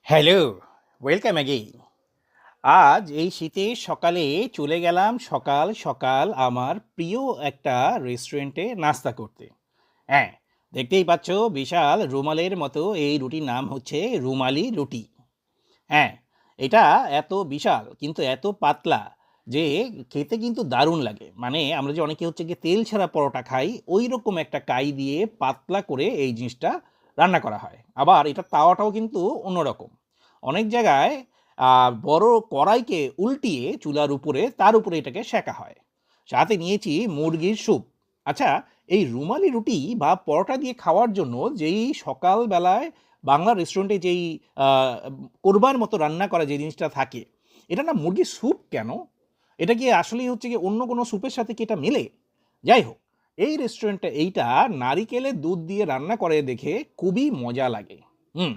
Hello, welcome again. আজ এই শীতের সকালে চলে গেলাম সকাল সকাল আমার প্রিয় একটা রেস্টুরেন্টে নাস্তা করতে। হ্যাঁ, দেখতেই পাচ্ছ বিশাল রুমালের মতো এই রুটির নাম হচ্ছে রুমালি রুটি। হ্যাঁ, এটা এত বিশাল কিন্তু এত পাতলা যে খেতে কিন্তু দারুণ লাগে। মানে আমরা যে অনেকে হচ্ছে গিয়ে তেল ছাড়া পরোটা খাই, ওই রকম একটা কাই দিয়ে পাতলা করে এই জিনিসটা রান্না করা হয়। আবার এটার তাওয়াটাও কিন্তু অন্যরকম। অনেক জায়গায় বড় কড়াইকে উল্টিয়ে চুলার উপরে তার উপরে এটাকে সেঁকা হয়। সাথে নিয়েছি মুরগির স্যুপ। আচ্ছা, এই রুমালি রুটি বা পরোটা দিয়ে খাওয়ার জন্য যেই সকালবেলায় বাংলা রেস্টুরেন্টে যেই আ কোরবার মতো রান্না করা যে জিনিসটা থাকে, এটা না মুরগির স্যুপ কেন? এটা কি আসলেই হচ্ছে গিয়ে অন্য কোনো স্যুপের সাথে কি এটা মেলে? যাই হোক, এই রেস্টুরেন্টটা এইটা নারিকেলের দুধ দিয়ে রান্না করে দেখে খুবই মজা লাগে। হুম।